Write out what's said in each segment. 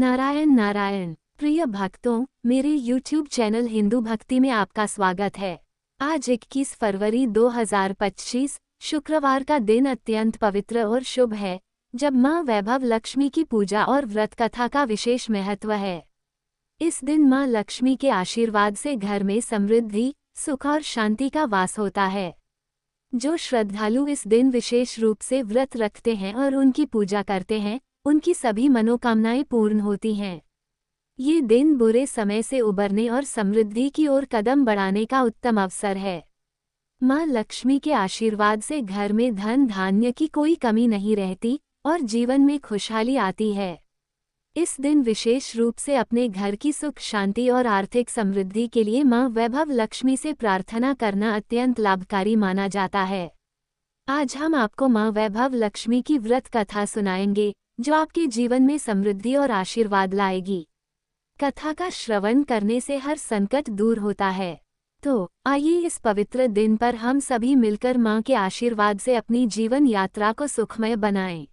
नारायण नारायण। प्रिय भक्तों, मेरे YouTube चैनल हिंदू भक्ति में आपका स्वागत है। आज 21 फरवरी 2025 शुक्रवार का दिन अत्यंत पवित्र और शुभ है, जब मां वैभव लक्ष्मी की पूजा और व्रत कथा का विशेष महत्व है। इस दिन मां लक्ष्मी के आशीर्वाद से घर में समृद्धि, सुख और शांति का वास होता है। जो श्रद्धालु इस दिन विशेष रूप से व्रत रखते हैं और उनकी पूजा करते हैं, उनकी सभी मनोकामनाएं पूर्ण होती हैं। ये दिन बुरे समय से उबरने और समृद्धि की ओर कदम बढ़ाने का उत्तम अवसर है। मां लक्ष्मी के आशीर्वाद से घर में धन धान्य की कोई कमी नहीं रहती और जीवन में खुशहाली आती है। इस दिन विशेष रूप से अपने घर की सुख शांति और आर्थिक समृद्धि के लिए मां वैभव लक्ष्मी से प्रार्थना करना अत्यंत लाभकारी माना जाता है। आज हम आपको मां वैभव लक्ष्मी की व्रत कथा सुनाएंगे, जो आपके जीवन में समृद्धि और आशीर्वाद लाएगी। कथा का श्रवण करने से हर संकट दूर होता है। तो आइए इस पवित्र दिन पर हम सभी मिलकर मां के आशीर्वाद से अपनी जीवन यात्रा को सुखमय बनाएं।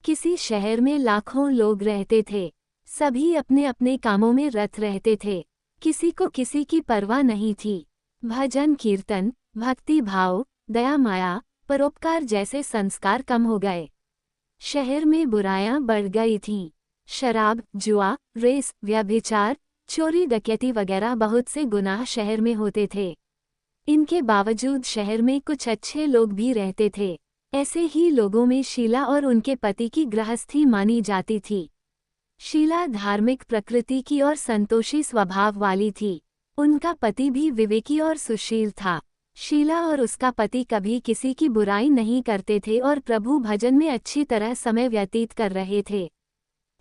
किसी शहर में लाखों लोग रहते थे। सभी अपने अपने कामों में रत रहते थे। किसी को किसी की परवाह नहीं थी। भजन कीर्तन, भक्ति भाव, दया माया, परोपकार जैसे संस्कार कम हो गए। शहर में बुराइयां बढ़ गई थीं। शराब, जुआ, रेस, व्यभिचार, चोरी डकैती वगैरह बहुत से गुनाह शहर में होते थे। इनके बावजूद शहर में कुछ अच्छे लोग भी रहते थे। ऐसे ही लोगों में शीला और उनके पति की गृहस्थी मानी जाती थी। शीला धार्मिक प्रकृति की और संतोषी स्वभाव वाली थी। उनका पति भी विवेकी और सुशील था। शीला और उसका पति कभी किसी की बुराई नहीं करते थे और प्रभु भजन में अच्छी तरह समय व्यतीत कर रहे थे।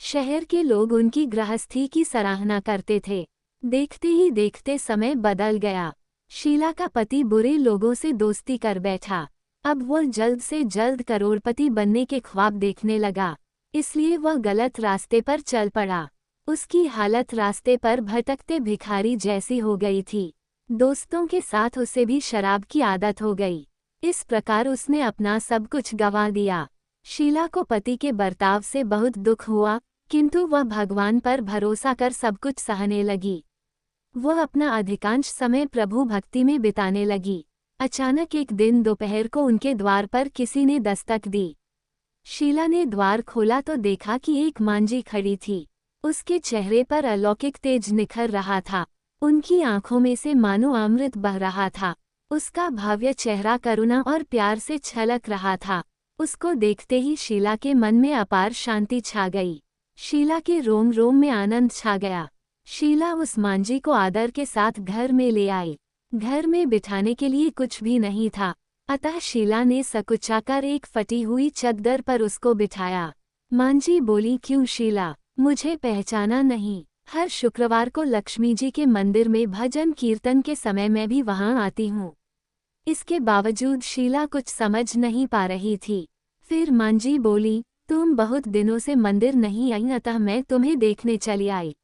शहर के लोग उनकी गृहस्थी की सराहना करते थे। देखते ही देखते समय बदल गया। शीला का पति बुरे लोगों से दोस्ती कर बैठा। अब वह जल्द से जल्द करोड़पति बनने के ख्वाब देखने लगा, इसलिए वह गलत रास्ते पर चल पड़ा। उसकी हालत रास्ते पर भटकते भिखारी जैसी हो गई थी। दोस्तों के साथ उसे भी शराब की आदत हो गई। इस प्रकार उसने अपना सब कुछ गंवा दिया। शीला को पति के बर्ताव से बहुत दुख हुआ, किंतु वह भगवान पर भरोसा कर सब कुछ सहने लगी। वह अपना अधिकांश समय प्रभु भक्ति में बिताने लगी। अचानक एक दिन दोपहर को उनके द्वार पर किसी ने दस्तक दी। शीला ने द्वार खोला तो देखा कि एक मांझी खड़ी थी। उसके चेहरे पर अलौकिक तेज निखर रहा था। उनकी आंखों में से मानो अमृत बह रहा था। उसका भव्य चेहरा करुणा और प्यार से छलक रहा था। उसको देखते ही शीला के मन में अपार शांति छा गई। शीला के रोम रोम में आनंद छा गया। शीला उस मांझी को आदर के साथ घर में ले आई। घर में बिठाने के लिए कुछ भी नहीं था, अतः शीला ने सकुचाकर एक फटी हुई चद्दर पर उसको बिठाया। मांझी बोली, क्यों शीला, मुझे पहचाना नहीं? हर शुक्रवार को लक्ष्मी जी के मंदिर में भजन कीर्तन के समय मैं भी वहां आती हूँ। इसके बावजूद शीला कुछ समझ नहीं पा रही थी। फिर मांझी बोली, तुम बहुत दिनों से मंदिर नहीं आई, अतः मैं तुम्हें देखने चली आई।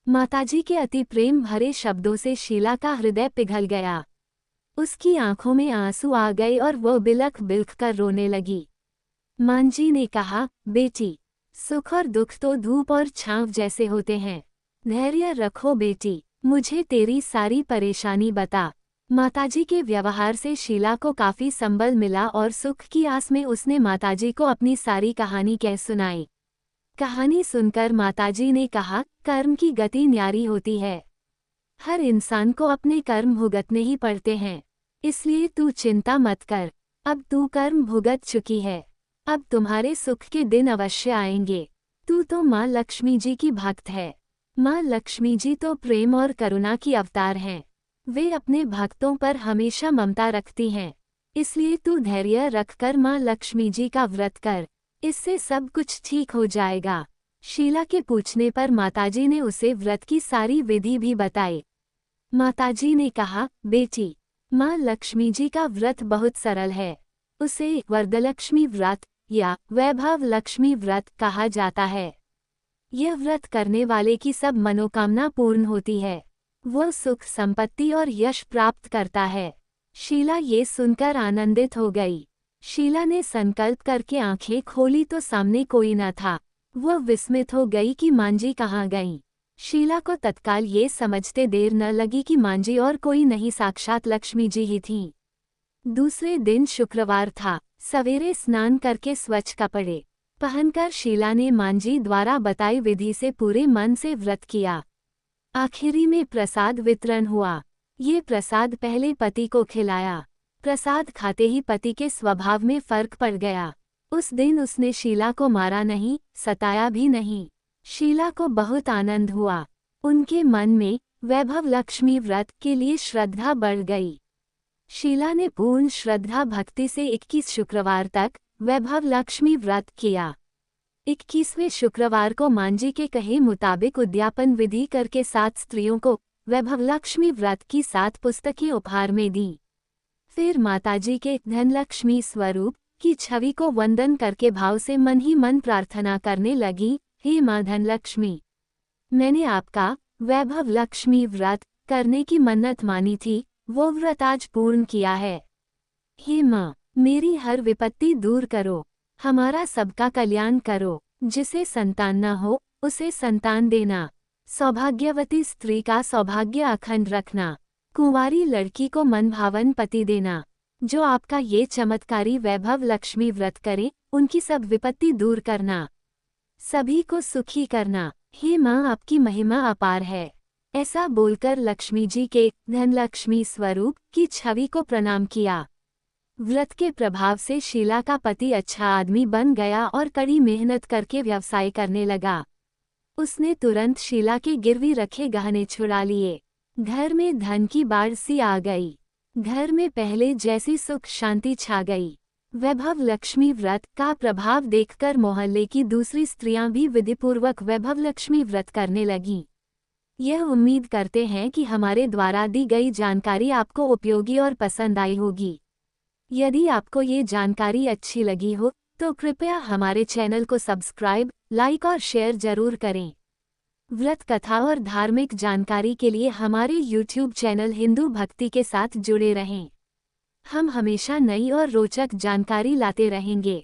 माताजी के अति प्रेम भरे शब्दों से शीला का हृदय पिघल गया। उसकी आंखों में आंसू आ गए और वह बिलख बिलख कर रोने लगी। मांझी ने कहा, बेटी, सुख और दुख तो धूप और छांव जैसे होते हैं। धैर्य रखो बेटी, मुझे तेरी सारी परेशानी बता। माताजी के व्यवहार से शीला को काफी संबल मिला और सुख की आस में उसने माताजी को अपनी सारी कहानी कह सुनाई। कहानी सुनकर माताजी ने कहा, कर्म की गति न्यारी होती है। हर इंसान को अपने कर्म भुगतने ही पड़ते हैं, इसलिए तू चिंता मत कर। अब तू कर्म भुगत चुकी है, अब तुम्हारे सुख के दिन अवश्य आएंगे। तू तो माँ लक्ष्मी जी की भक्त है। माँ लक्ष्मी जी तो प्रेम और करुणा की अवतार हैं। वे अपने भक्तों पर हमेशा ममता रखती हैं। इसलिए तू धैर्य रखकर माँ लक्ष्मी जी का व्रत कर, इससे सब कुछ ठीक हो जाएगा। शीला के पूछने पर माताजी ने उसे व्रत की सारी विधि भी बताई। माताजी ने कहा, बेटी, माँ लक्ष्मी जी का व्रत बहुत सरल है। उसे वरदलक्ष्मी व्रत या वैभव लक्ष्मी व्रत कहा जाता है। यह व्रत करने वाले की सब मनोकामना पूर्ण होती है। वह सुख संपत्ति और यश प्राप्त करता है। शीला ये सुनकर आनंदित हो गई। शीला ने संकल्प करके आंखें खोली तो सामने कोई न था। वह विस्मित हो गई कि मांझी कहाँ गईं। शीला को तत्काल ये समझते देर न लगी कि मांझी और कोई नहीं साक्षात लक्ष्मी जी ही थीं। दूसरे दिन शुक्रवार था। सवेरे स्नान करके स्वच्छ कपड़े पहनकर शीला ने मांझी द्वारा बताई विधि से पूरे मन से व्रत किया। आखिरी में प्रसाद वितरण हुआ। ये प्रसाद पहले पति को खिलाया। प्रसाद खाते ही पति के स्वभाव में फर्क पड़ गया। उस दिन उसने शीला को मारा नहीं, सताया भी नहीं। शीला को बहुत आनंद हुआ। उनके मन में वैभव लक्ष्मी व्रत के लिए श्रद्धा बढ़ गई। शीला ने पूर्ण श्रद्धा भक्ति से 21 शुक्रवार तक वैभव लक्ष्मी व्रत किया। 21वें शुक्रवार को मांझी के कहे मुताबिक उद्यापन विधि करके 7 स्त्रियों को वैभव लक्ष्मी व्रत की 7 पुस्तकें उपहार में दी। फिर माताजी के धनलक्ष्मी स्वरूप की छवि को वंदन करके भाव से मन ही मन प्रार्थना करने लगी, हे माँ धनलक्ष्मी, मैंने आपका वैभव लक्ष्मी व्रत करने की मन्नत मानी थी, वो व्रत आज पूर्ण किया है। हे माँ, मेरी हर विपत्ति दूर करो, हमारा सबका कल्याण करो। जिसे संतान न हो उसे संतान देना, सौभाग्यवती स्त्री का सौभाग्य अखंड रखना, कुंवारी लड़की को मनभावन पति देना। जो आपका ये चमत्कारी वैभव लक्ष्मी व्रत करे उनकी सब विपत्ति दूर करना, सभी को सुखी करना। हे माँ, आपकी महिमा अपार है। ऐसा बोलकर लक्ष्मी जी के धनलक्ष्मी स्वरूप की छवि को प्रणाम किया। व्रत के प्रभाव से शीला का पति अच्छा आदमी बन गया और कड़ी मेहनत करके व्यवसाय करने लगा। उसने तुरंत शीला के गिरवी रखे गहने छुड़ा लिए। घर में धन की बाढ़ सी आ गई। घर में पहले जैसी सुख शांति छा गई। वैभव लक्ष्मी व्रत का प्रभाव देखकर मोहल्ले की दूसरी स्त्रियां भी विधिपूर्वक वैभव लक्ष्मी व्रत करने लगीं। यह उम्मीद करते हैं कि हमारे द्वारा दी गई जानकारी आपको उपयोगी और पसंद आई होगी। यदि आपको ये जानकारी अच्छी लगी हो तो कृपया हमारे चैनल को सब्सक्राइब, लाइक और शेयर जरूर करें। व्रत कथा और धार्मिक जानकारी के लिए हमारे YouTube चैनल हिंदू भक्ति के साथ जुड़े रहें। हम हमेशा नई और रोचक जानकारी लाते रहेंगे।